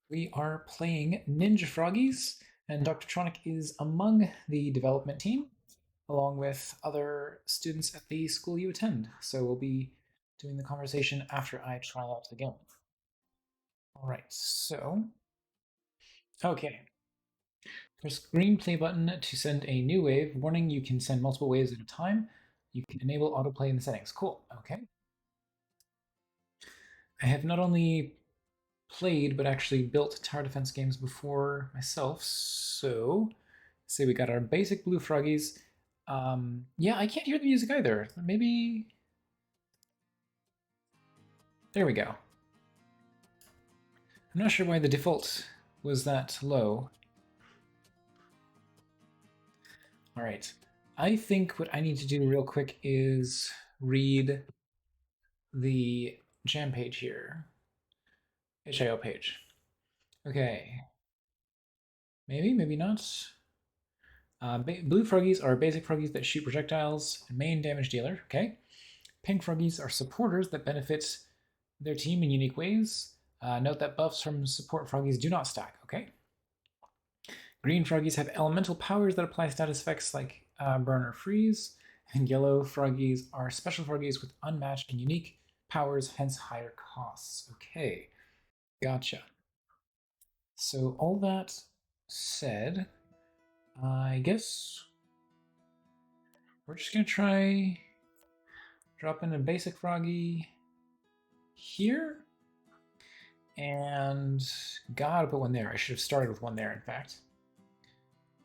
We are playing Ninja Froggies, and Dr. Tronic is among the development team, along with other students at the school you attend. So we'll be doing the conversation after I try out the game. All right, so, okay. Press green play button to send a new wave. Warning, you can send multiple waves at a time. You can enable autoplay in the settings. Cool, okay. I have not only played but actually built tower defense games before myself, so say we got our basic blue froggies. Yeah, I can't hear the music either. Maybe. There we go. I'm not sure why the default was that low. All right. I think what I need to do real quick is read the jam page here. HIO page. Okay. Maybe not. Blue froggies are basic froggies that shoot projectiles, main damage dealer. Okay. Pink froggies are supporters that benefit their team in unique ways. Note that buffs from support froggies do not stack. Okay. Green froggies have elemental powers that apply status effects like burn or freeze. And yellow froggies are special froggies with unmatched and unique powers, hence higher costs. Okay. Gotcha. So all that said, I guess we're just gonna try drop in a basic froggy here, and gotta put one there. I should have started with one there, in fact,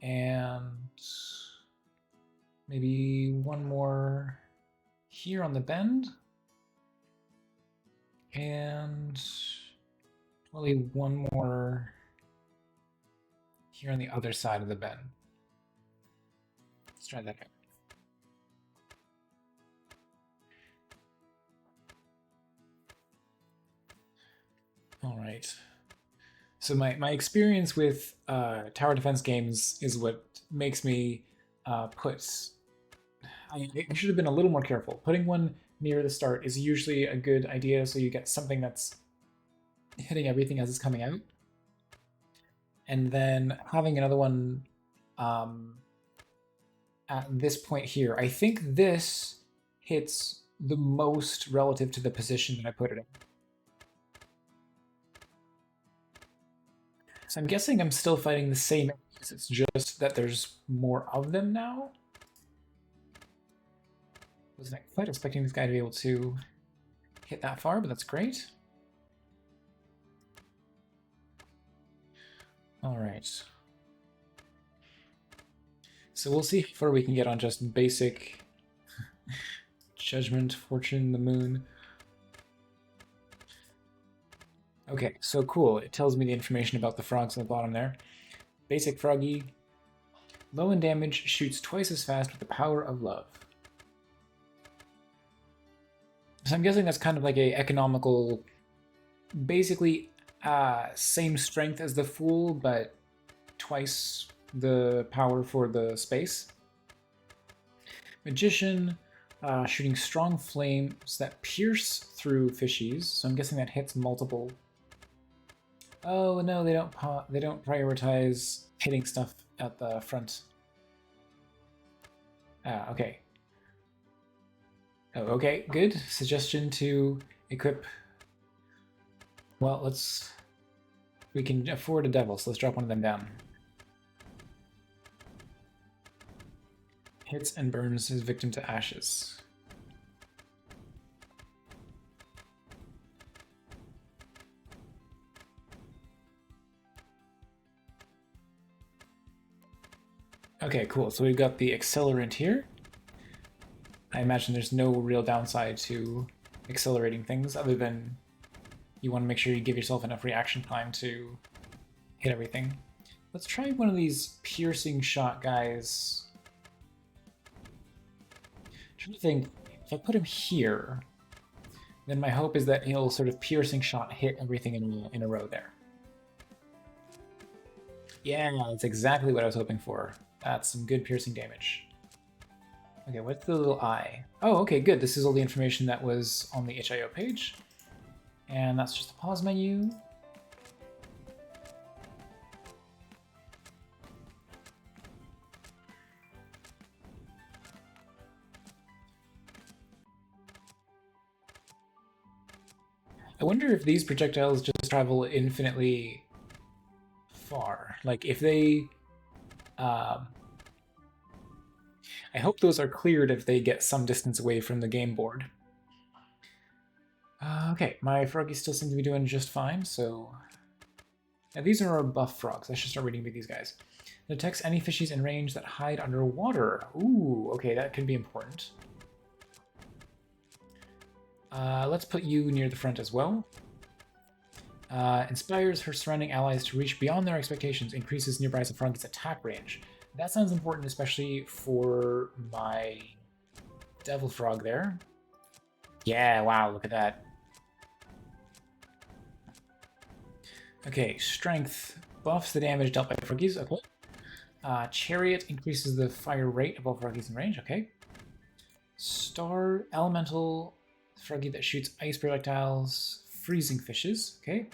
and maybe one more here on the bend, and probably one more here on the other side of the bend. Let's try that out. All right. So my experience with tower defense games is what makes me put. I should have been a little more careful. Putting one near the start is usually a good idea, so you get something that's hitting everything as it's coming out, and then having another one at this point here. I think this hits the most relative to the position that I put it in. So I'm guessing I'm still fighting the same enemies. It's just that there's more of them now. Wasn't quite expecting this guy to be able to hit that far, but that's great. All right. So we'll see how far we can get on just basic Judgment, Fortune, the Moon. Okay, so cool. It tells me the information about the frogs on the bottom there. Basic froggy. Low in damage, shoots twice as fast with the power of love. So I'm guessing that's kind of like a economical, basically same strength as the Fool, but twice the power for the space. Magician, shooting strong flames that pierce through fishies. So I'm guessing that hits multiple. Oh no, they don't prioritize hitting stuff at the front. Okay. Oh, okay, good. Suggestion to equip. Well, we can afford a devil, so let's drop one of them down. Hits and burns his victim to ashes. Okay, cool. So we've got the accelerant here. I imagine there's no real downside to accelerating things other than you want to make sure you give yourself enough reaction time to hit everything. Let's try one of these piercing shot guys. I'm trying to think, if I put him here, then my hope is that he'll sort of piercing shot hit everything in a row there. Yeah, that's exactly what I was hoping for. That's some good piercing damage. Okay, what's the little eye? Oh, okay, good. This is all the information that was on the HIO page. And that's just the pause menu. I wonder if these projectiles just travel infinitely far. Like if they... Um, I hope those are cleared if they get some distance away from the game board. Okay, my froggies still seem to be doing just fine, so... Now these are our buff frogs. I should start reading these guys. It detects any fishies in range that hide underwater. Ooh, okay, that could be important. Let's put you near the front as well. Inspires her surrounding allies to reach beyond their expectations, increases nearby froggies' attack range. That sounds important, especially for my devil frog there. Yeah, wow, look at that. Okay, strength buffs the damage dealt by froggies. Okay. Chariot increases the fire rate of all froggies in range. Okay. Star elemental froggy that shoots ice projectiles, freezing fishes. Okay.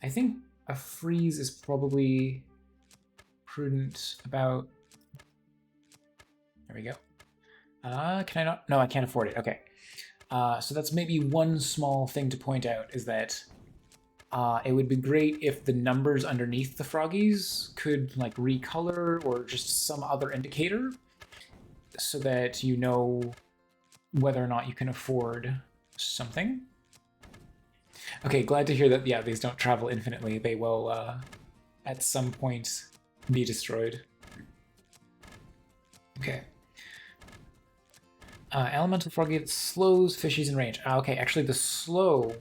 I think a freeze is probably prudent about... There we go. Can I not? No, I can't afford it. Okay. So that's maybe one small thing to point out is that it would be great if the numbers underneath the froggies could like recolor or just some other indicator so that you know whether or not you can afford something. Okay, glad to hear that, yeah, these don't travel infinitely. They will, at some point, be destroyed. Okay. Elemental froggy that slows fishies in range. Okay, actually the slow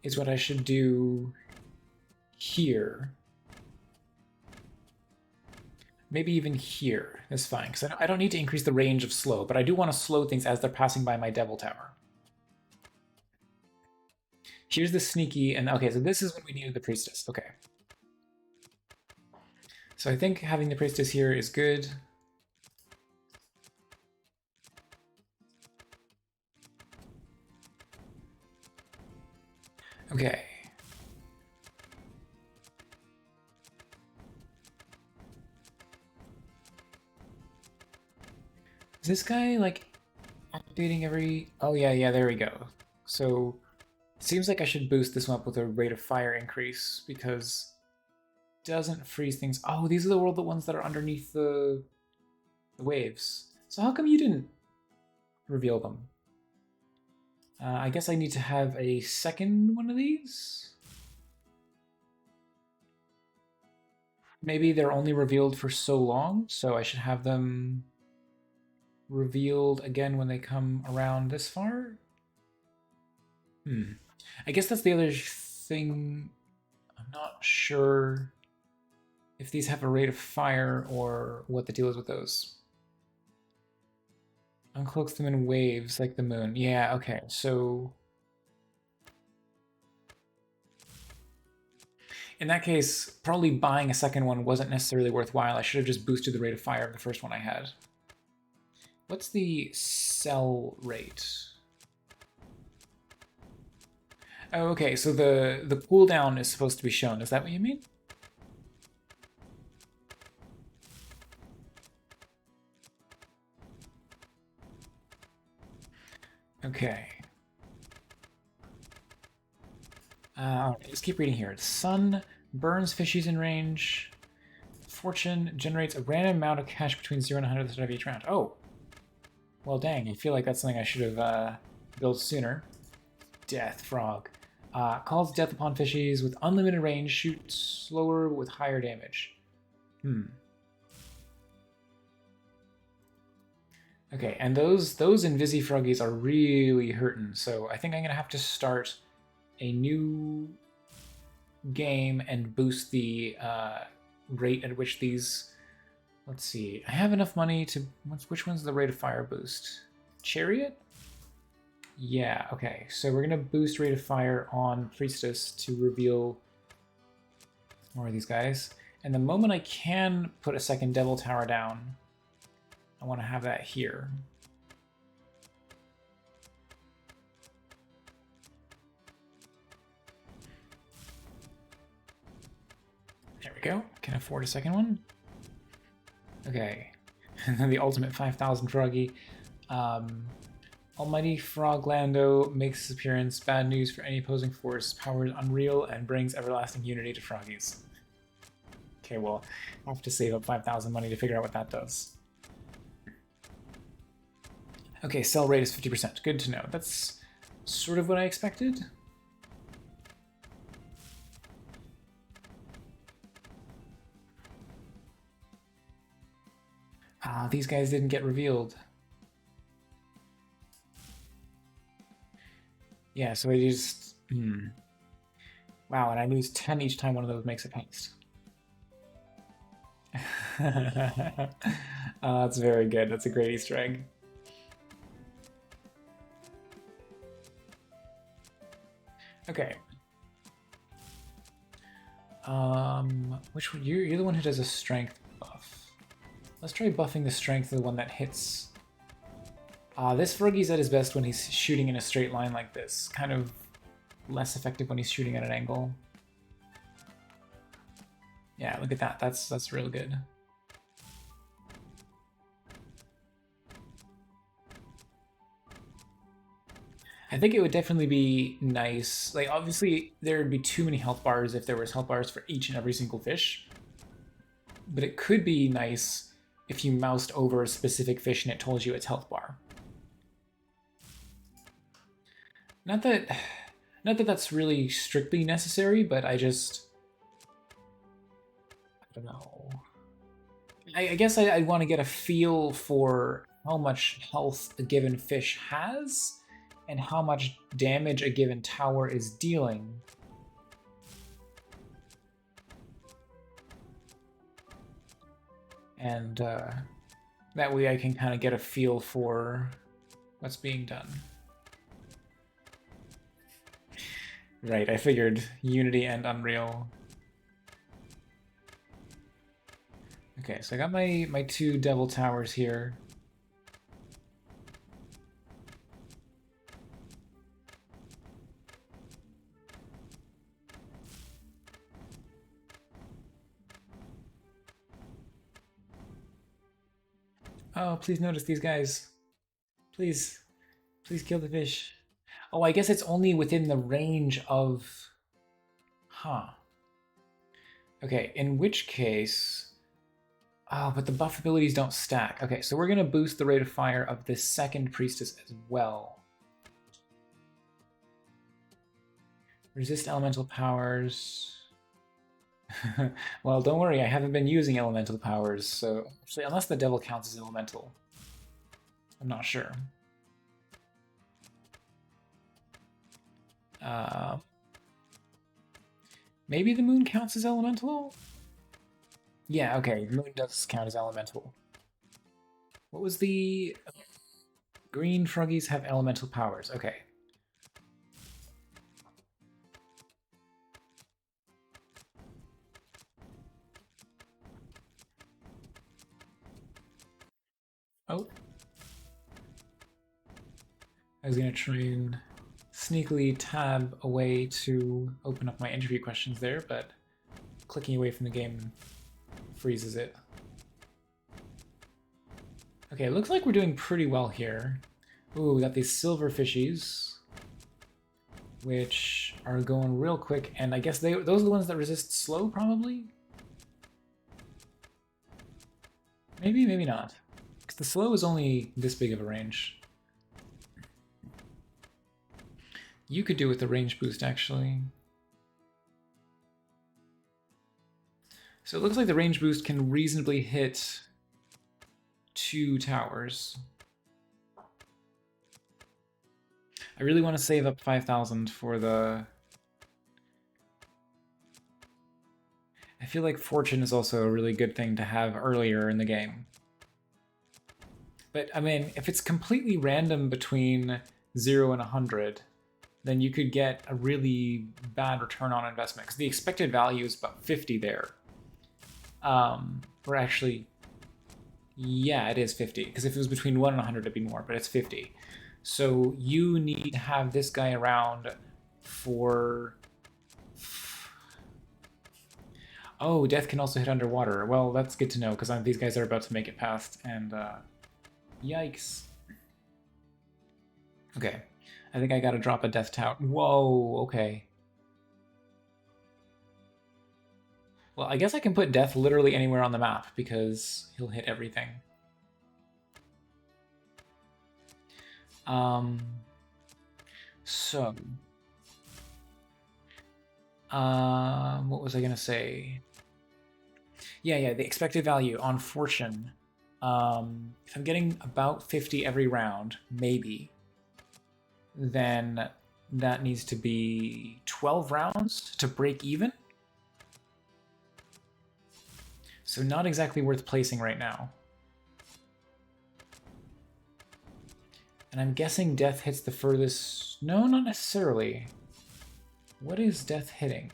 is what I should do here. Maybe even here is fine, because I don't need to increase the range of slow, but I do want to slow things as they're passing by my devil tower. Here's the sneaky, and okay, so this is when we needed the priestess. Okay. So I think having the priestess here is good. Okay. Is this guy like activating every... Oh yeah, there we go. So it seems like I should boost this one up with a rate of fire increase because it doesn't freeze things. Oh, these are the ones that are underneath the waves. So how come you didn't reveal them? I guess I need to have a second one of these? Maybe they're only revealed for so long, so I should have them revealed again when they come around this far? I guess that's the other thing. I'm not sure if these have a rate of fire or what the deal is with those. Uncloaks them in waves like the moon. Yeah, okay, so... In that case, probably buying a second one wasn't necessarily worthwhile. I should have just boosted the rate of fire of the first one I had. What's the sell rate? Oh, okay, so the cooldown is supposed to be shown. Is that what you mean? Okay. Let's keep reading here. Sun burns fishies in range. Fortune generates a random amount of cash between 0 and 100 at the start of each round. Oh. Well, dang. I feel like that's something I should have built sooner. Death frog. Calls death upon fishies with unlimited range. Shoots slower but with higher damage. Okay, and those Invisi froggies are really hurting, so I think I'm gonna have to start a new game and boost the rate at which these... Let's see, I have enough money to... Which one's the rate of fire boost? Chariot? Yeah, okay, so we're gonna boost rate of fire on Priestess to reveal more of these guys. And the moment I can put a second Devil Tower down, I want to have that here. There we go. Can afford a second one. Okay. And then the ultimate 5,000 froggy. Almighty Froglando makes his appearance. Bad news for any opposing force. Power is unreal and brings everlasting unity to Froggies. Okay, well, I have to save up 5,000 money to figure out what that does. Okay, sell rate is 50%. Good to know. That's sort of what I expected. Ah, these guys didn't get revealed. Yeah, so I just... Wow, and I lose 10 each time one of those makes a paste. That's very good. That's a great Easter egg. Okay. Which one? You're the one who does a strength buff. Let's try buffing the strength of the one that hits. This Froggy's at his best when he's shooting in a straight line like this. Kind of less effective when he's shooting at an angle. Yeah, look at that. That's real good. I think it would definitely be nice. Like, obviously, there would be too many health bars if there was health bars for each and every single fish. But it could be nice if you moused over a specific fish and it told you its health bar. Not that that's really strictly necessary, but I don't know. I guess I want to get a feel for how much health a given fish has and how much damage a given tower is dealing. And that way I can kind of get a feel for what's being done. Right, I figured Unity and Unreal. Okay, so I got my two Devil Towers here. Oh, please notice these guys. Please. Please kill the fish. Oh, I guess it's only within the range of... Huh. Okay, in which case... Oh, but the buff abilities don't stack. Okay, so we're going to boost the rate of fire of this second priestess as well. Resist elemental powers. Well, don't worry, I haven't been using elemental powers, so... Actually, unless the devil counts as elemental. I'm not sure. Maybe the moon counts as elemental? Yeah, okay, moon does count as elemental. What was the... Green Froggies have elemental powers, okay. Oh. I was gonna try and sneakily tab away to open up my interview questions there, but clicking away from the game freezes it. Okay, it looks like we're doing pretty well here. Ooh, we got these silver fishies, which are going real quick, and I guess those are the ones that resist slow, probably? Maybe, maybe not. Because the slow is only this big of a range. You could do with the range boost, actually. So it looks like the range boost can reasonably hit 2 towers. I really want to save up 5,000 for the... I feel like fortune is also a really good thing to have earlier in the game. But, I mean, if it's completely random between 0 and 100, then you could get a really bad return on investment, because the expected value is about 50 there. Or actually, yeah, it is 50, because if it was between 1 and 100, it'd be more, but it's 50. So you need to have this guy around for... Oh, death can also hit underwater. Well, that's good to know, because these guys are about to make it past, and yikes. Okay. I think I gotta drop a death tower. Whoa, okay. Well, I guess I can put death literally anywhere on the map because he'll hit everything. Um, so, what was I gonna say? Yeah, the expected value on fortune. If I'm getting about 50 every round, maybe, then that needs to be 12 rounds to break even. So not exactly worth placing right now. And I'm guessing death hits the furthest... No, not necessarily. What is death hitting?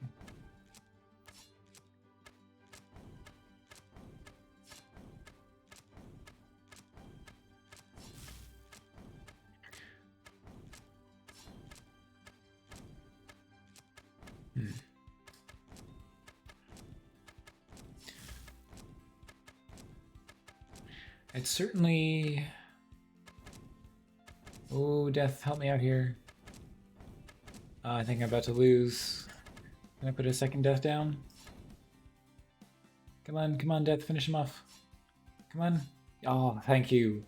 It's certainly... Oh, death, help me out here. I think I'm about to lose. Can I put a second death down? Come on, death, finish him off. Come on. Oh, thank you.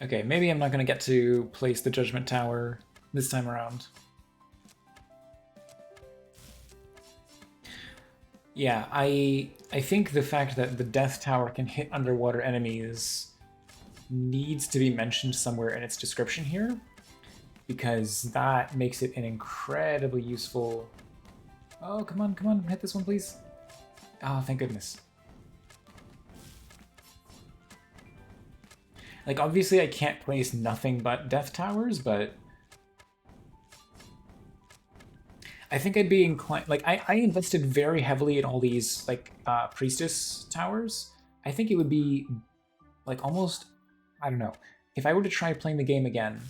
Okay, maybe I'm not going to get to place the Judgment Tower this time around. Yeah, I think the fact that the Death Tower can hit underwater enemies needs to be mentioned somewhere in its description here, because that makes it an incredibly useful... Oh, come on, hit this one, please. Oh, thank goodness. Like, obviously I can't place nothing but Death Towers, but... I think I'd be inclined... Like, I invested very heavily in all these, like, Priestess Towers. I think it would be, like, almost... I don't know. If I were to try playing the game again,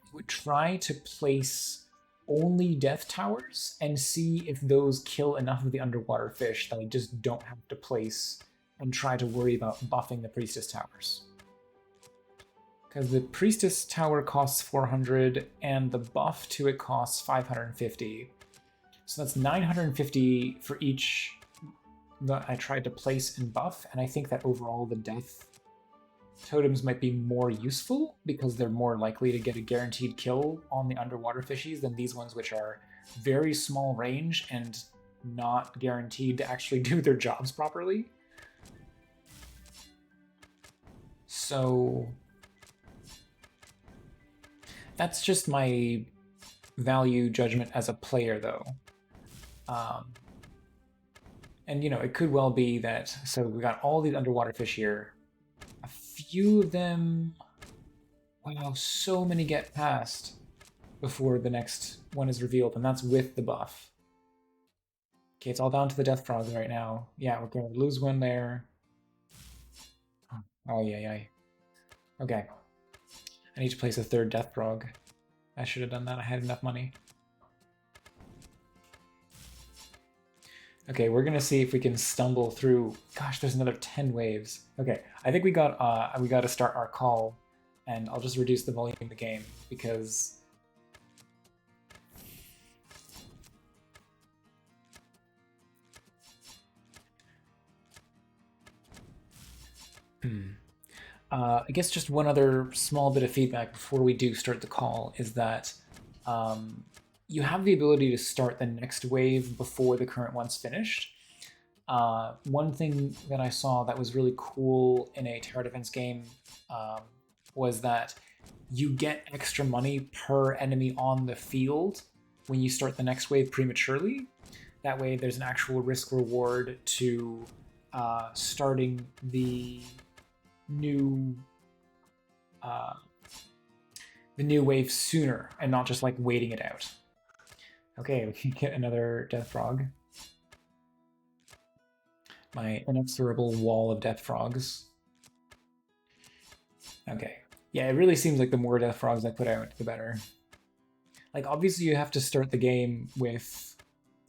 I would try to place only Death Towers and see if those kill enough of the underwater fish that I just don't have to place and try to worry about buffing the Priestess Towers. Because the Priestess Tower costs 400 and the buff to it costs 550. So that's 950 for each that I tried to place and buff, and I think that overall the death totems might be more useful because they're more likely to get a guaranteed kill on the underwater fishies than these ones, which are very small range and not guaranteed to actually do their jobs properly. So that's just my value judgment as a player, though. And, you know, it could well be that... So we got all these underwater fish here. A few of them... Wow, so many get past before the next one is revealed, and that's with the buff. Okay, it's all down to the death frogs right now. Yeah, we're going to lose one there. Oh, yeah. Okay. I need to place a third death frog. I should have done that. I had enough money. Okay, we're gonna see if we can stumble through. Gosh, there's another 10 waves. Okay, I think we got to start our call, and I'll just reduce the volume of the game because I guess just one other small bit of feedback before we do start the call is that you have the ability to start the next wave before the current one's finished. One thing that I saw that was really cool in a tower defense game was that you get extra money per enemy on the field when you start the next wave prematurely. That way there's an actual risk reward to starting the new wave sooner and not just like waiting it out. Okay, we can get another death frog. My inexorable wall of death frogs. Okay. Yeah, it really seems like the more death frogs I put out, the better. Like, obviously you have to start the game with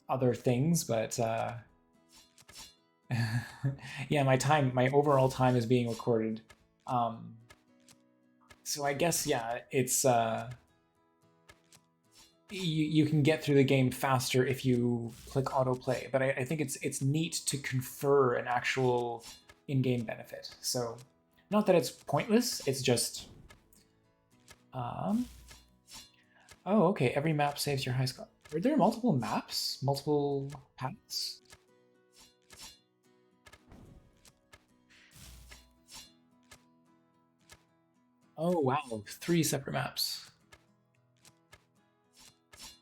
other things, but yeah, my overall time is being recorded. Um, so I guess yeah, it's you can get through the game faster if you click autoplay. But I think it's neat to confer an actual in-game benefit. So not that it's pointless. It's just um, oh okay. Every map saves your high score. Are there multiple maps, multiple paths? Oh wow, three separate maps.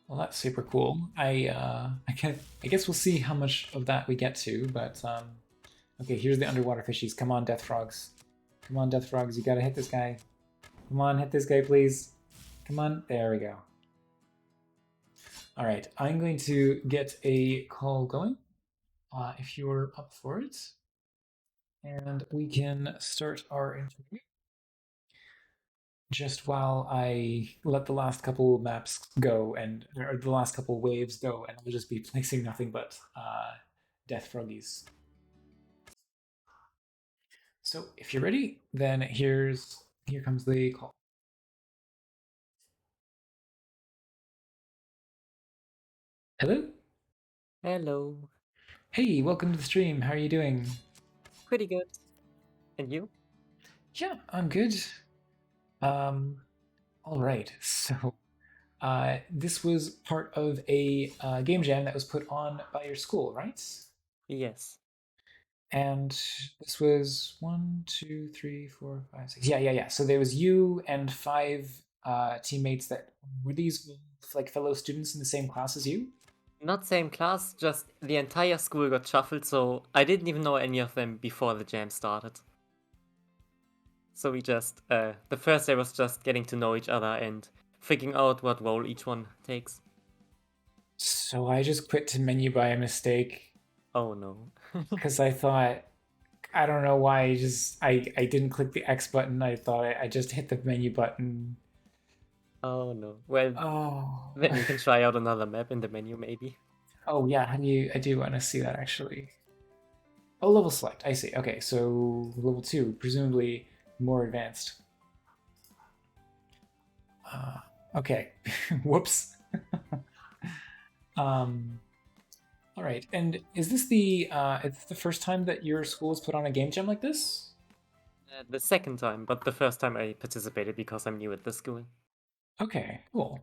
Well, that's super cool. I guess we'll see how much of that we get to, but okay, here's the underwater fishies. Come on, death frogs. Come on, death frogs. You gotta hit this guy. Come on, hit this guy, please. Come on. There we go. All right, I'm going to get a call going. If you're up for it, and we can start our interview. Just while I let the last couple maps go and or the last couple waves go, and I'll just be placing nothing but death froggies. So if you're ready, then here comes the call. Hello. Hello. Hey, welcome to the stream. How are you doing? Pretty good. And you? Yeah, I'm good. Um, all right. So this was part of a game jam that was put on by your school, right? Yes. And this was one, two, three, four, five, six. Yeah, yeah, yeah. So there was you and five teammates that were these like fellow students in the same class as you? Not same class, just the entire school got shuffled, so I didn't even know any of them before the jam started. So we just, the first day was just getting to know each other and figuring out what role each one takes. So I just quit to menu by a mistake Oh no. because I thought I don't know why I didn't click the X button. I thought I just hit the menu button. Oh no. Well, Oh. then you can try out another map in the menu, maybe. Oh yeah, how do you I do want to see that actually. Oh, level select. I see. Okay, so level 2, presumably more advanced. Uh, okay. Whoops. um all right. And is this the it's the first time that your school has put on a game jam like this? The second time, but the first time I participated because I'm new at the school. Okay, cool.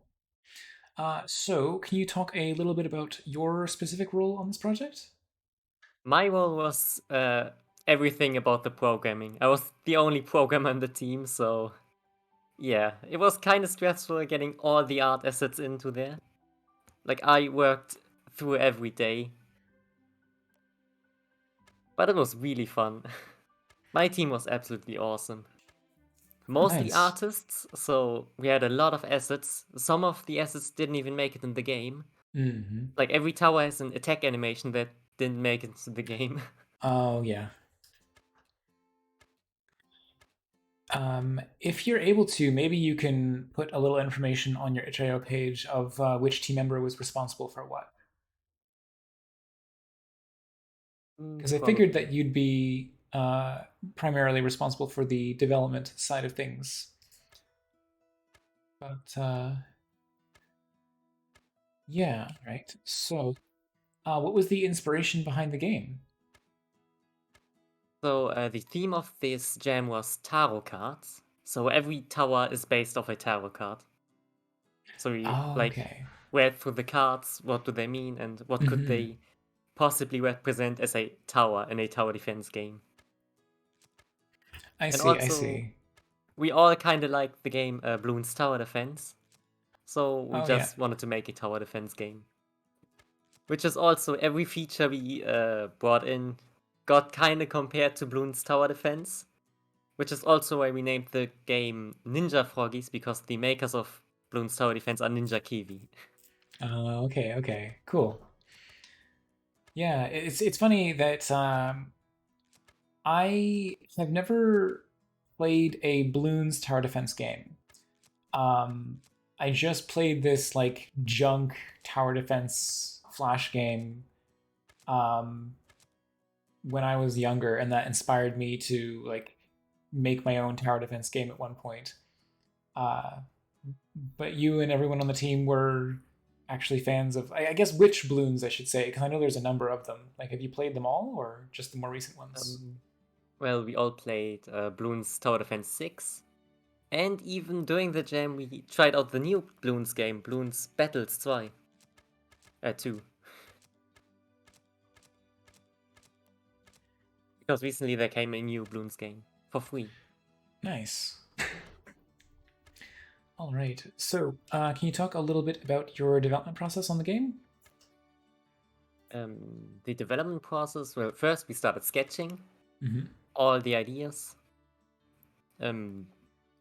So, can you talk a little bit about your specific role on this project? My role was everything about the programming. I was the only programmer on the team, so yeah, it was kind of stressful getting all the art assets into there. Like, I worked through every day, but it was really fun. My team was absolutely awesome. Mostly Nice. artists, so we had a lot of assets. Some of the assets didn't even make it in the game. Hmm. Like, every tower has an attack animation that didn't make it into the game. Oh, yeah. If you're able to, maybe you can put a little information on your itch.io page of which team member was responsible for what. Because I figured Probably. that you'd be primarily responsible for the development side of things. But yeah, right. So, what was the inspiration behind the game? So the theme of this jam was tarot cards. So every tower is based off a tarot card. So we Oh, like okay. read through the cards, what do they mean, and what could Hmm. they possibly represent as a tower in a tower defense game. I And see. I also, see. we all kind of like the game Bloons Tower Defense, so we Oh, yeah. just wanted to make a tower defense game. Which is also every feature we brought in got kind of compared to Bloons Tower Defense. Which is also why we named the game Ninja Froggies, because the makers of Bloons Tower Defense are Ninja Kiwi. Okay. Okay. Cool. Yeah, it's funny that I have never played a Bloons Tower Defense game. Um, I just played this like junk tower defense flash game um, when I was younger, and that inspired me to like. make my own tower defense game at one point. Uh, but you and everyone on the team were actually fans of, I guess, which balloons I should say, because I know there's a number of them. Like, have you played them all, or just the more recent ones? Well, we all played Bloons Tower Defense 6. And even during the jam, we tried out the new Bloons game, Bloons Battles 2. 2. Because recently there came a new Bloons game for free. Nice. All right. So, can you talk a little bit about your development process on the game? The development process, well, first we started sketching Mm-hmm. all the ideas.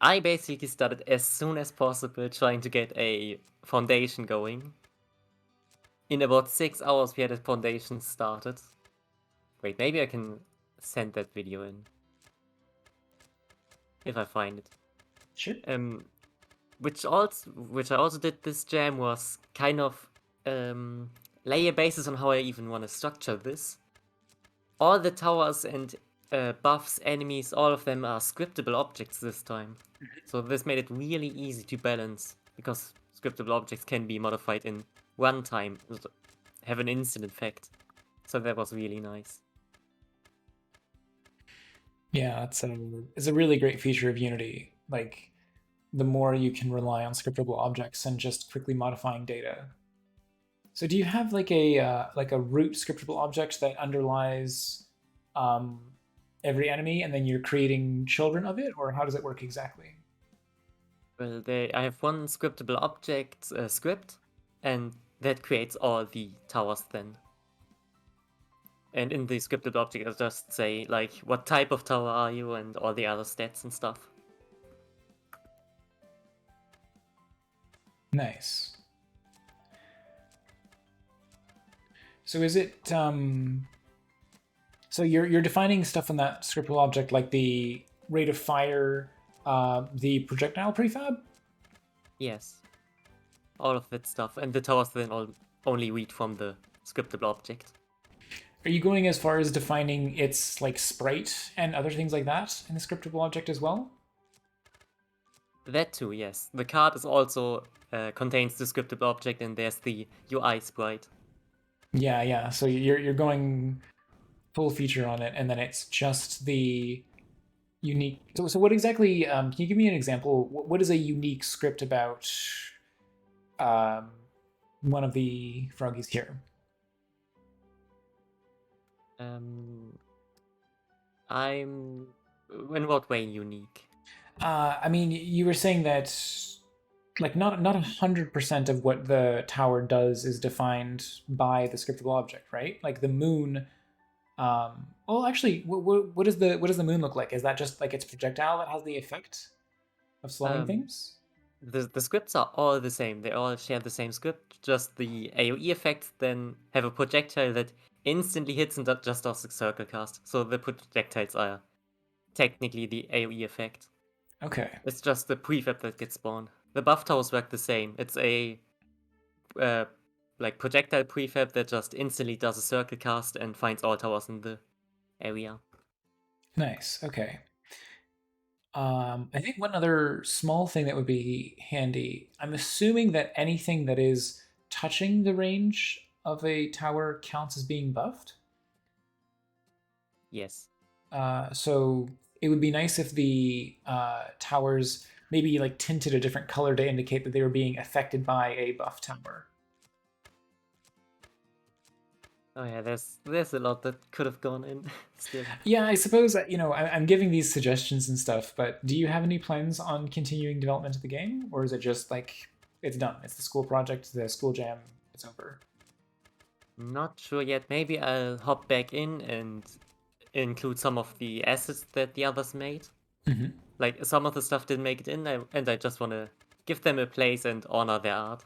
I basically started as soon as possible trying to get a foundation going. In about 6 hours we had a foundation started. Wait, maybe I can send that video in. If I find it. Sure. Which I also did this jam was kind of lay a basis on how I even want to structure this. All the towers and buffs, enemies, all of them are scriptable objects this time. So this made it really easy to balance, because scriptable objects can be modified in runtime, have an instant effect. So that was really nice. Yeah, it's a really great feature of Unity. Like, the more you can rely on scriptable objects and just quickly modifying data. So, do you have like a root scriptable object that underlies um, every enemy, and then you're creating children of it, or how does it work exactly? Well, I have one scriptable object script, and that creates all the towers then. And in the scripted object, I just say, like, what type of tower are you, and all the other stats and stuff. Nice. So is it so you're defining stuff in that scriptable object like the rate of fire, the projectile prefab? Yes. All of that stuff. And the towers then only read from the scriptable object. Are you going as far as defining its like sprite and other things like that in the scriptable object as well? That too, yes. The card is also contains the scriptable object, and there's the UI sprite. Yeah, yeah. So you're going full feature on it, and then it's just the unique. So what exactly? Can you give me an example? What is a unique script about um, one of the froggies here? I'm in what way unique? I mean, you were saying that like not 100% of what the tower does is defined by the scriptable object, right? Like the moon. Well, actually, what does the moon look like? Is that just like its projectile that has the effect of slowing Um, things? the scripts are all the same. They all share the same script. Just the AoE effects then have a projectile that instantly hits and that just does a circle cast. So the projectiles are technically the AoE effect. Okay. It's just the prefab that gets spawned. The buff towers work the same. It's a like projectile prefab that just instantly does a circle cast and finds all towers in the area. Nice. Okay. I think one other small thing that would be handy. I'm assuming that anything that is touching the range of a tower counts as being buffed. Yes. So it would be nice if the towers maybe like tinted a different color to indicate that they were being affected by a buff tower. Oh yeah, there's a lot that could have gone in still. Yeah, I suppose that, I'm giving these suggestions and stuff, but do you have any plans on continuing development of the game, or is it just like it's done? It's the school project, the school jam, it's over. Not sure yet. Maybe I'll hop back in and include some of the assets that the others made. Mm-hmm. Like some of the stuff didn't make it in, and I just want to give them a place and honor their art.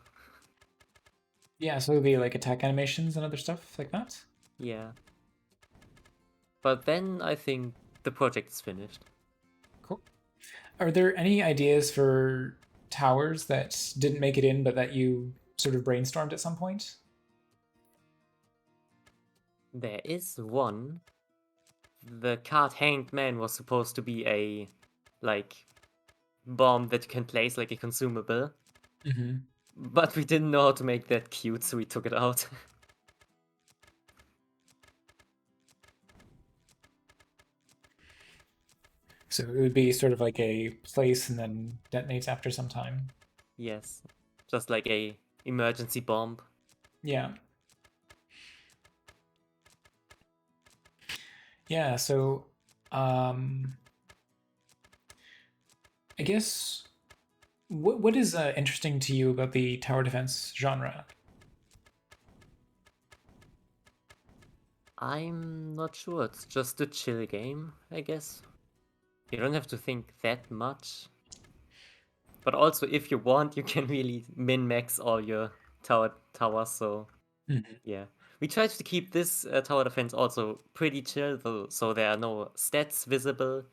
Yeah, so it'll be like attack animations and other stuff like that. Yeah. But then I think the project is finished. Cool. Are there any ideas for towers that didn't make it in, but that you sort of brainstormed at some point? There is one the card Hanged Man was supposed to be a like bomb that you can place like a consumable, Mm-hmm. but we didn't know how to make that cute, so we took it out. So it would be sort of like a place and then detonates after some time. Yes, just like a emergency bomb. Yeah. Yeah, so um I guess what is interesting to you about the tower defense genre? I'm not sure. It's just a chill game, I guess. You don't have to think that much. But also, if you want, you can really min-max all your towers. So Mhm. yeah, we tried to keep this tower defense also pretty chill, though, so there are no stats visible.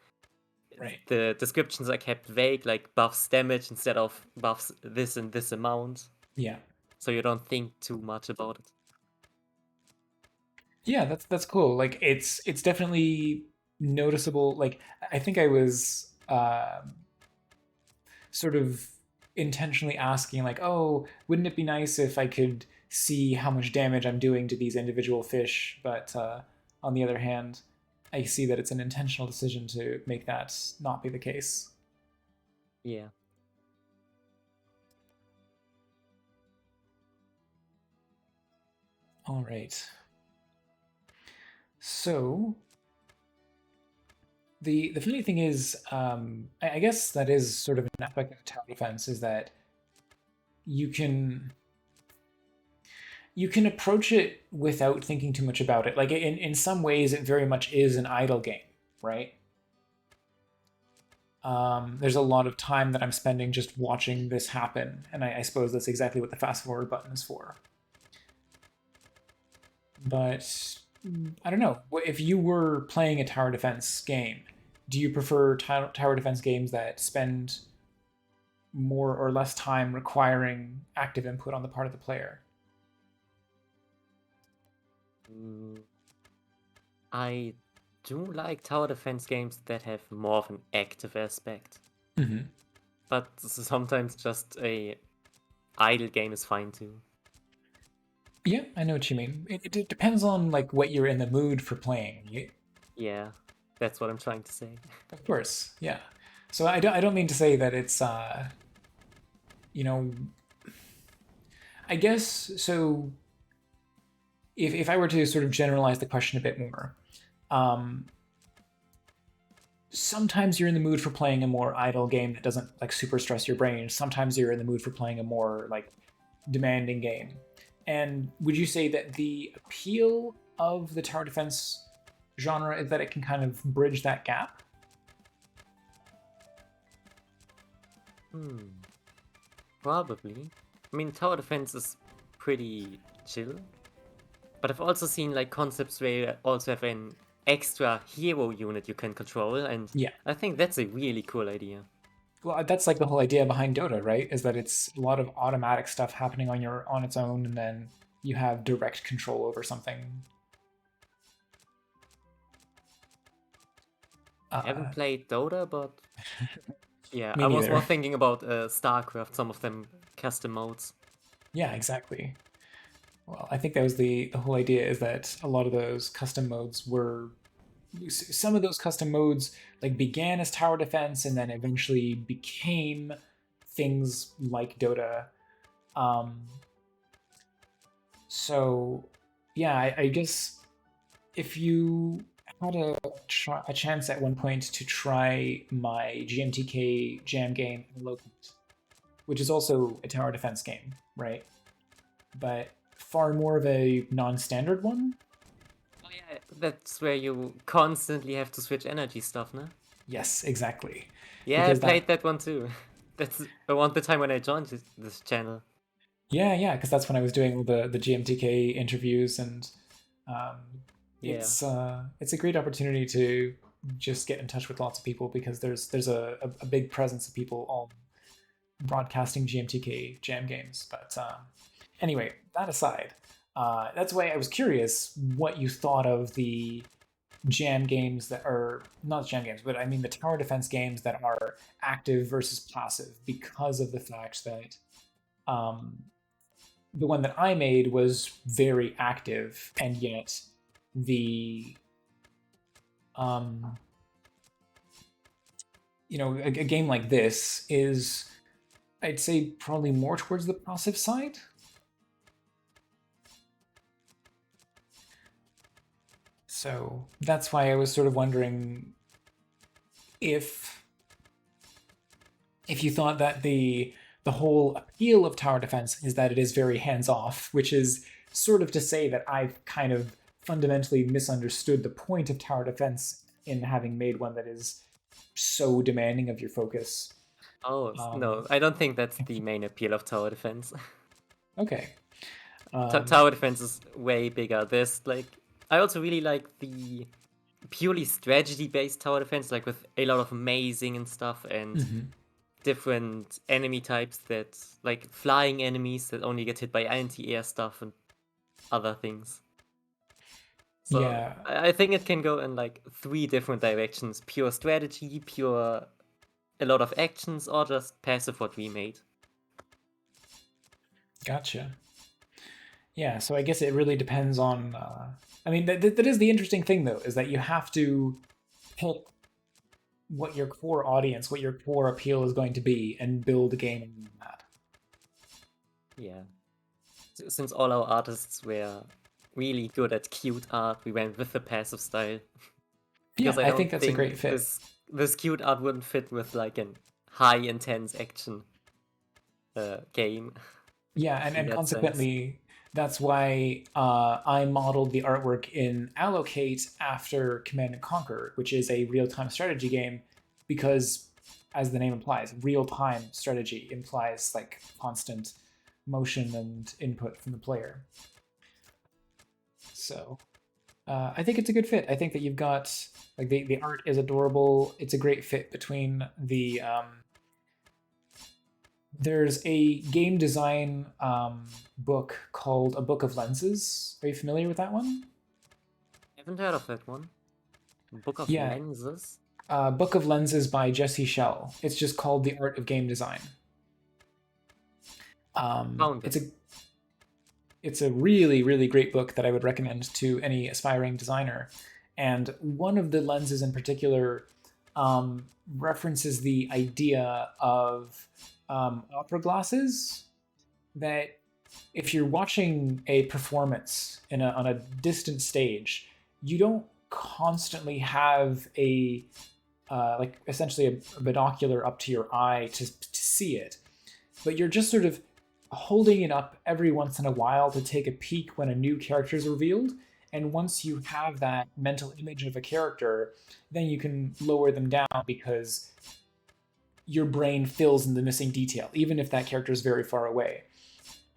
Right. The descriptions are kept vague, like buffs damage instead of buffs this and this amount. Yeah. So you don't think too much about it. Yeah, that's cool. Like it's definitely noticeable. Like I think I was sort of intentionally asking like, "Oh, wouldn't it be nice if I could see how much damage I'm doing to these individual fish?" But on the other hand, I see that it's an intentional decision to make that not be the case. Yeah. All right. So the funny thing is, I guess that is sort of an aspect of tower defense is that you can you can approach it without thinking too much about it. Like in some ways, it very much is an idle game, right? There's a lot of time that I'm spending just watching this happen, and I suppose that's exactly what the fast forward button is for. But I don't know. If you were playing a tower defense game, do you prefer tower defense games that spend more or less time requiring active input on the part of the player? Mm, I do like tower defense games that have more of an active aspect. Mm-hmm. But sometimes just a idle game is fine too. Yeah, I know what you mean. It depends on like what you're in the mood for playing. Yeah, that's what I'm trying to say. Of course, yeah. So I don't mean to say that it's you know, I guess so. If I were to sort of generalize the question a bit more, um, sometimes you're in the mood for playing a more idle game that doesn't like super stress your brain. Sometimes you're in the mood for playing a more like demanding game. And would you say that the appeal of the tower defense genre is that it can kind of bridge that gap? Hmm, probably. I mean, tower defense is pretty chill, but I've also seen like concepts where you also have an extra hero unit you can control, and Yeah. I think that's a really cool idea. Well, that's like the whole idea behind Dota, right? Is that it's a lot of automatic stuff happening on its own, and then you have direct control over something. I haven't played Dota, but yeah, Me I was more neither. thinking about StarCraft, some of them custom modes. Yeah, exactly. Well, I think that was the whole idea is that a lot of those custom modes were some of those custom modes like began as tower defense and then eventually became things like Dota. Um, so yeah, I guess if you had a chance at one point to try my GMTK jam game, which is also a tower defense game, right? But far more of a non-standard one. Oh yeah, that's where you constantly have to switch energy stuff, no? Yes, exactly. Yeah, I Because played that one too. That's around the time when I joined this channel. yeah, because that's when I was doing all the GMTK interviews, and um, Yeah. it's a great opportunity to just get in touch with lots of people because there's a big presence of people all broadcasting GMTK jam games. But anyway, that aside, that's why I was curious what you thought of the jam games that are not jam games, but I mean the tower defense games that are active versus passive because of the fact that um, the one that I made was very active, and yet the um, a game like this is, I'd say, probably more towards the passive side. So that's why I was sort of wondering if you thought that the whole appeal of tower defense is that it is very hands off, which is sort of to say that I've kind of fundamentally misunderstood the point of tower defense in having made one that is so demanding of your focus. Oh, Um, no, I don't think that's the main appeal of tower defense. okay. Tower defense is way bigger. There's like, I also really like the purely strategy-based tower defense, like with a lot of amazing and stuff, and mhm. different enemy types that, like flying enemies that only get hit by anti-air stuff and other things. So Yeah, I think it can go in like 3 different directions: pure strategy, pure a lot of actions, or just passive what we made. gotcha. Yeah, so I guess it really depends on. I mean, that is the interesting thing, though, is that you have to pick what your core audience, what your core appeal is going to be, and build a game around that. Yeah. Since all our artists were really good at cute art, we went with the passive style. Yeah, Because I I don't think that's a think great fit. this cute art wouldn't fit with like an high intense action game Yeah, in and that sense. consequently, that's why I modeled the artwork in Allocate after Command and Conquer, which is a real-time strategy game, because, as the name implies, real-time strategy implies like constant motion and input from the player. So I think it's a good fit. I think that you've got like the art is adorable. It's a great fit between the there's a game design book called A Book of Lenses. Are you familiar with that one? I haven't heard of that one. Book of Yeah, Lenses? Book of Lenses by Jesse Schell. It's just called The Art of Game Design. Found It's it. a really really great book that I would recommend to any aspiring designer. And one of the lenses in particular references the idea of opera glasses, that if you're watching a performance on a distant stage, you don't constantly have a like essentially a binocular up to your eye to see it, but you're just sort of holding it up every once in a while to take a peek when a new character is revealed. And once you have that mental image of a character, then you can lower them down because your brain fills in the missing detail, even if that character is very far away.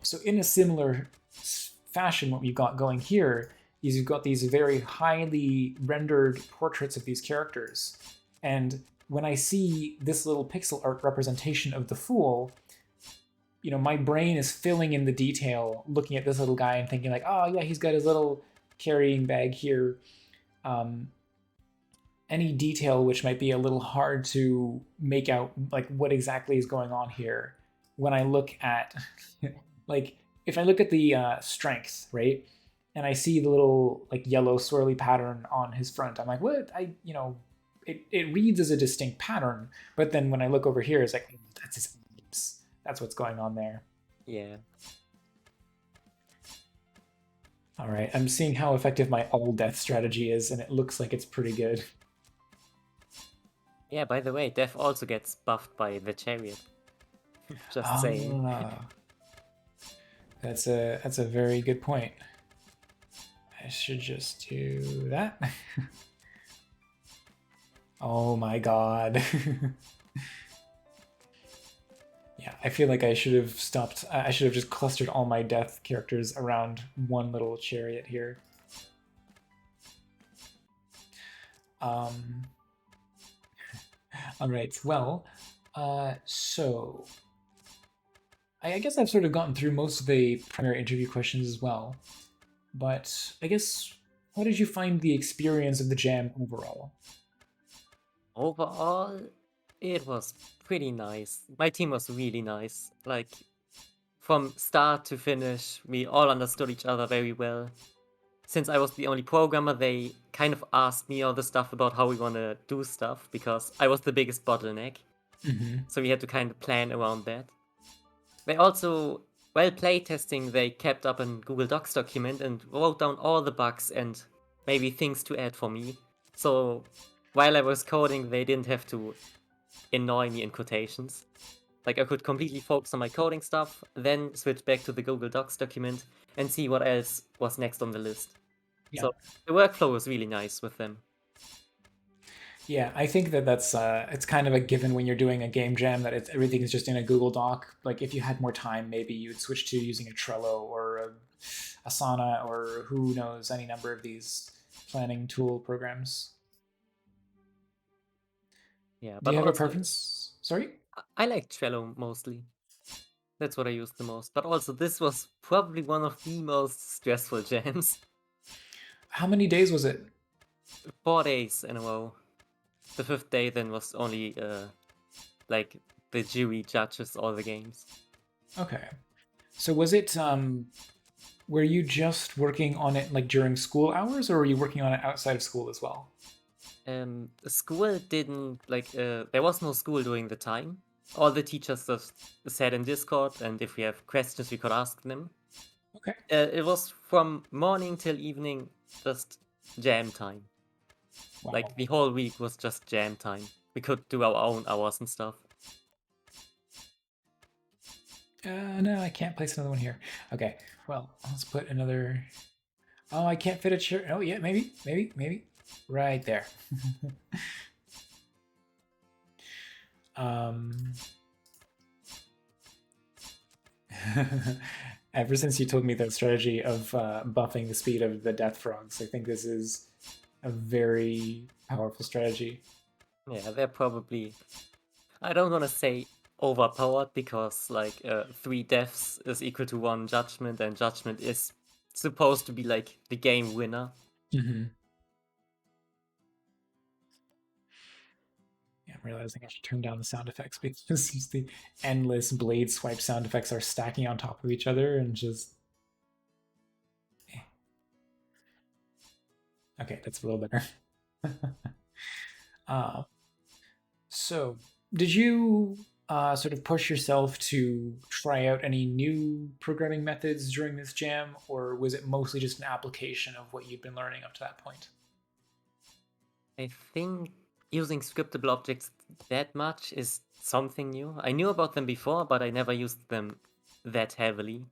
So, in a similar fashion, what we've got going here is you've got these very highly rendered portraits of these characters. And when I see this little pixel art representation of the fool, my brain is filling in the detail, looking at this little guy and thinking like, oh yeah, he's got his little carrying bag here. Um, any detail which might be a little hard to make out, like what exactly is going on here, when I look at, like, if I look at the strength, right, and I see the little like yellow swirly pattern on his front, I'm like, what? It reads as a distinct pattern, but then when I look over here, it's like, oh, that's his abs. That's what's going on there. Yeah. All right, I'm seeing how effective my all death strategy is, and it looks like it's pretty good. Yeah, by the way, Death also gets buffed by the chariot. Just saying. Ah, that's a very good point. I should just do that. Oh my god. Yeah, I feel like I should have stopped. I should have just clustered all my death characters around one little chariot here. Um, all right, well, so I guess I've sort of gotten through most of the primary interview questions as well. But I guess how did you find the experience of the jam overall? Overall, it was pretty nice. My team was really nice. Like, from start to finish, we all understood each other very well. Since I was the only programmer, they kind of asked me all the stuff about how we want to do stuff, because I was the biggest bottleneck. Mm-hmm. So we had to kind of plan around that. They also, while playtesting, they kept up a Google Docs document and wrote down all the bugs and maybe things to add for me. So while I was coding, they didn't have to annoy me in quotations. Like, I could completely focus on my coding stuff, then switch back to the Google Docs document and see what else was next on the list. Yeah. So the workflow was really nice with them. Yeah, I think that that's it's kind of a given when you're doing a game jam that it's everything is just in a Google Doc. Like if you had more time, maybe you'd switch to using a Trello or a Asana or who knows any number of these planning tool programs. Yeah, Do but you have a also preference? Sorry? I like Trello mostly. That's what I used the most. But also, this was probably one of the most stressful jams. How many days was it? 4 days in a row. The fifth day then was only like the jury judges all the games. Okay. So was it were you just working on it like during school hours or were you working on it outside of school as well? The school didn't like there was no school during the time. All the teachers just said in Discord, and if we have questions, we could ask them. Okay. It was from morning till evening, just jam time. Wow. Like the whole week was just jam time. We could do our own hours and stuff. No, I can't place another one here. Okay. Well, let's put another. Oh, I can't fit a chair. Oh, yeah, maybe. Right there. um, ever since you told me that strategy of buffing the speed of the death frogs, I think this is a very powerful strategy. Yeah, they're probably. I don't want to say overpowered because like 3 deaths is equal to 1 judgment, and judgment is supposed to be like the game winner. Mm-hmm. Yeah, I'm realizing I should turn down the sound effects because the endless blade swipe sound effects are stacking on top of each other and just. Eh. Okay, that's a little better. uh, so, did you sort of push yourself to try out any new programming methods during this jam, or was it mostly just an application of what you'd been learning up to that point? I think using scriptable objects that much is something new. I knew about them before, but I never used them that heavily.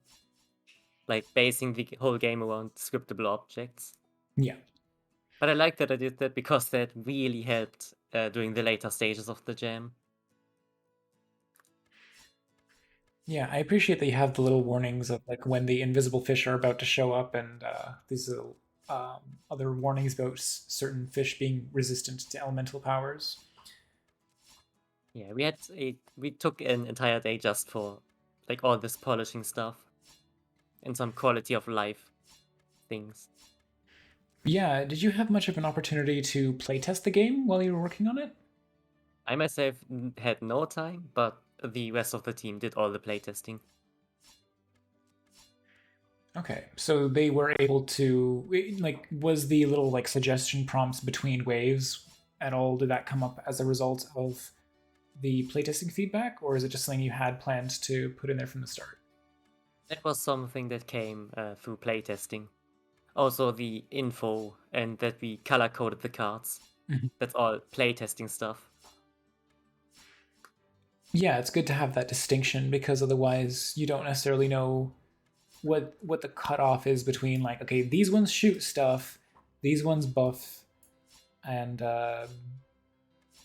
Like basing the whole game around scriptable objects. Yeah. But I like that I did that because that really helped during the later stages of the jam. Yeah, I appreciate that you have the little warnings of like when the invisible fish are about to show up, and these little other warnings about certain fish being resistant to elemental powers. Yeah, we took an entire day just for like all this polishing stuff and some quality of life things. Yeah, did you have much of an opportunity to playtest the game while you were working on it? I myself had no time, but the rest of the team did all the playtesting. Okay, so they were able to like was the little like suggestion prompts between waves at all? Did that come up as a result of the playtesting feedback, or is it just something you had planned to put in there from the start? That was something that came through playtesting. Also the info and that we color coded the cards. Mhm. That's all playtesting stuff. Yeah, it's good to have that distinction because otherwise you don't necessarily know what the cutoff is between like okay these ones shoot stuff, these ones buff, and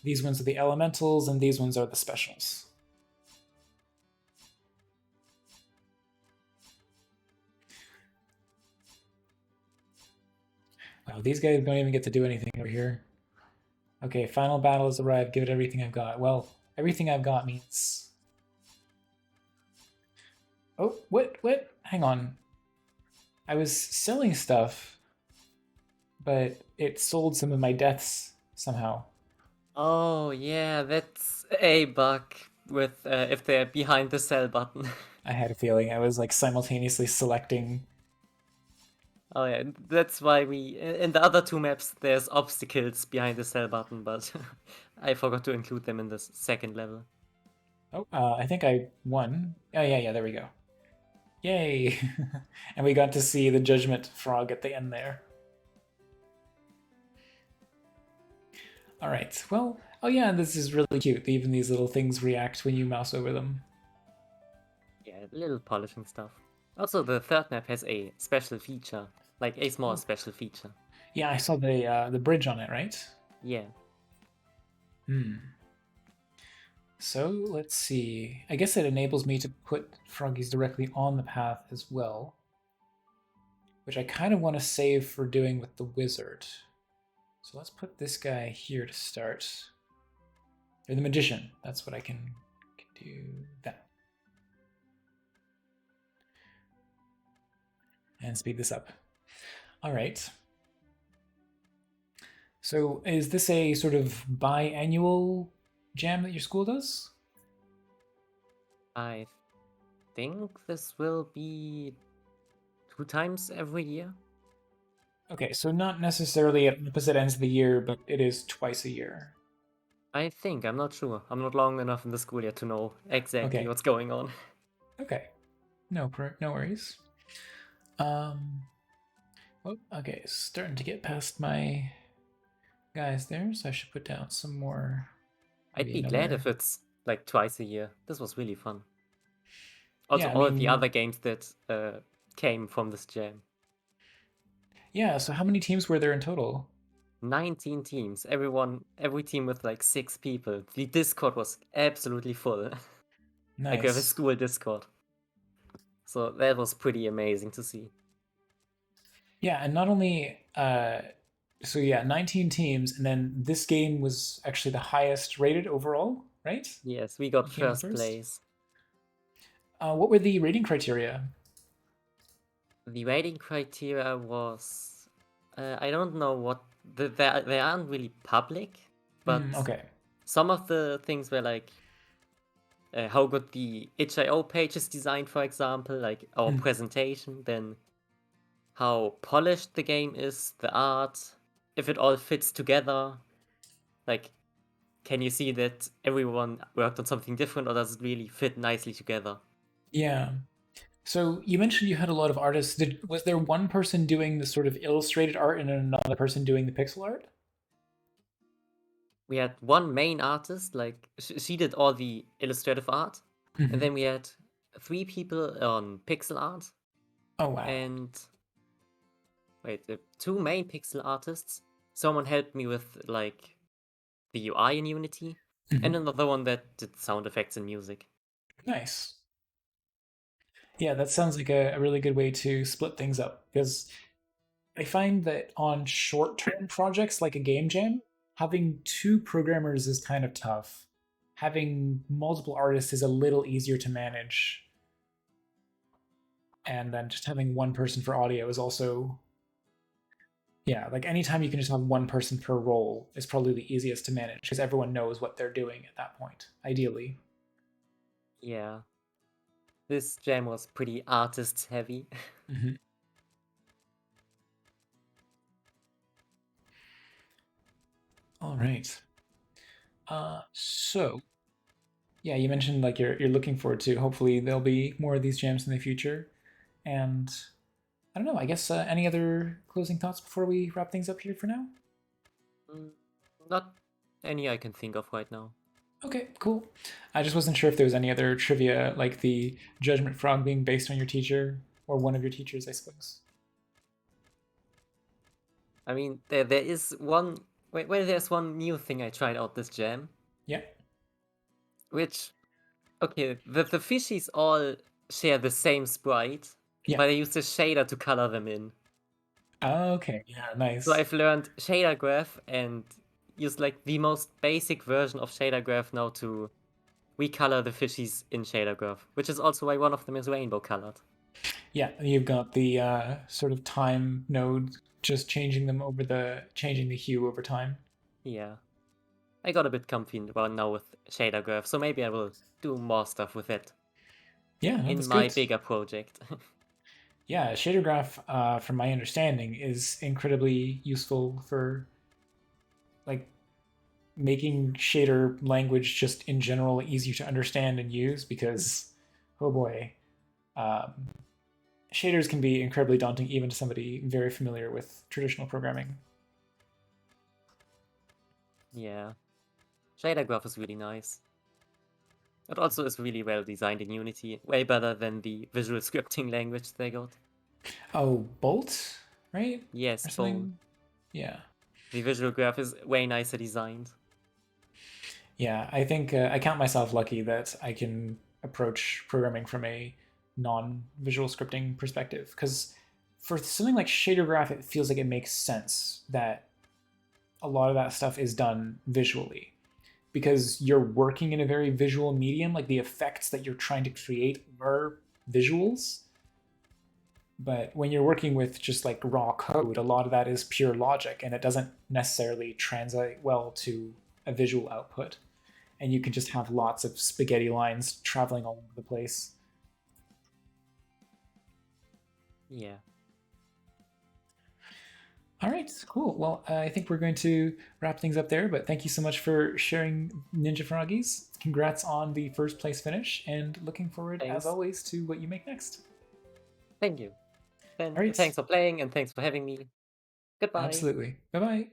these ones are the elementals, and these ones are the specials. Wow, these guys don't even get to do anything over here. Okay, final battle has arrived. Give it everything I've got. Well, everything I've got means. Oh, what? What? Hang on. I was selling stuff. but it sold some of my deaths somehow. Oh yeah, that's a bug with if they're behind the sell button. I had a feeling I was like simultaneously selecting. Oh yeah, that's why we in the other two maps there's obstacles behind the sell button, but I forgot to include them in the second level. Oh, I think I won. Oh yeah, yeah, there we go. Yay! And we got to see the Judgment Frog at the end there. All right. Well, oh yeah, this is really cute. Even these little things react when you mouse over them. Yeah, little polishing stuff. Also, the third map has a special feature, like a small Oh, special feature. yeah, I saw the bridge on it, right? Yeah, Hmm. So let's see. I guess it enables me to put Froggies directly on the path as well, which I kind of want to save for doing with the wizard. So let's put this guy here to start. Or the magician. That's what I can do. That. And speed this up. All right. So is this a sort of biannual jam that your school does? I think this will be 2 times every year. Okay, so not necessarily at opposite ends of the year, but it is twice a year. I think, I'm not sure. I'm not long enough in the school yet to know exactly Okay. what's going on. Okay. No worries. Um. Oh, okay. Starting to get past my guys there, so I should put down some more. I'd Maybe be glad another. if it's like twice a year. This was really fun. Also, Yeah, I all the mean, other games that came from this jam. yeah. So how many teams were there in total? 19 teams, every team with like 6 people. The Discord was absolutely full. Like we have a Nice. school Discord. So that was pretty amazing to see. Yeah, and not only so yeah, 19 teams, and then this game was actually the highest rated overall, right? Yes, we got It came in first first. place. What were the rating criteria? The rating criteria was I don't know what they aren't really public, but Okay. some of the things were like how good the HIO page is designed, for example, like our Mm, presentation, then how polished the game is, the art, if it all fits together. Like, can you see that everyone worked on something different, or does it really fit nicely together? yeah. So you mentioned you had a lot of artists. Was there one person doing the sort of illustrated art and another person doing the pixel art? We had one main artist, like she did all the illustrative art, and Hmm. then we had 3 people on pixel art, Oh wow. and wait, the 2 main pixel artists. Someone helped me with like the UI in Unity, and Hmm. another one that did sound effects and music. Nice. Yeah, that sounds like a really good way to split things up because I find that on short-term projects like a game jam, having two programmers is kind of tough. Having multiple artists is a little easier to manage, and then just having one person for audio is also, yeah, like anytime you can just have one person per role is probably the easiest to manage because everyone knows what they're doing at that point, ideally. Yeah, this jam was pretty artist heavy. Hmm. All right. So yeah, you mentioned like you're looking forward to. Hopefully, there'll be more of these jams in the future, and I don't know. I guess any other closing thoughts before we wrap things up here for now? Mm, Not any I can think of right now. Okay, cool. I just wasn't sure if there was any other trivia, like the Judgment Frog being based on your teacher or one of your teachers, I suppose. I mean, there is one. Wait, well, there's one new thing I tried out this jam, Yeah. which okay, the fishies all share the same sprite, Yeah. but I used a shader to color them in. Okay. Yeah. So Nice. I've learned shader graph and used like the most basic version of shader graph now to recolor the fishies in shader graph, which is also why one of them is rainbow colored. Yeah, you've got the sort of time node, just changing the hue over time. Yeah. I got a bit comfy about now with shader graph, so maybe I will do more stuff with it Yeah, no, in that's my good. bigger project. Yeah, shader graph, from my understanding, is incredibly useful for like making shader language just in general easier to understand and use because, oh boy, um, shaders can be incredibly daunting even to somebody very familiar with traditional programming. Yeah. Shader graph is really nice. It also is really well designed in Unity, way better than the visual scripting language they got. Oh, Bolt, right? Yes, Or Bowl. something? Yeah. The visual graph is way nicer designed. Yeah, I think I count myself lucky that I can approach programming from a non-visual scripting perspective. Because for something like shader graph, it feels like it makes sense that a lot of that stuff is done visually because you're working in a very visual medium. Like the effects that you're trying to create are visuals. But when you're working with just like raw code, a lot of that is pure logic and it doesn't necessarily translate well to a visual output. And you can just have lots of spaghetti lines traveling all over the place. Yeah. All right, cool. Well, I think we're going to wrap things up there, but thank you so much for sharing Ninja Froggies. Congrats on the first place finish, and looking forward, as Thanks. always, to what you make next. Thank you. All And right, thanks for playing and thanks for having me. Goodbye. absolutely. Bye bye.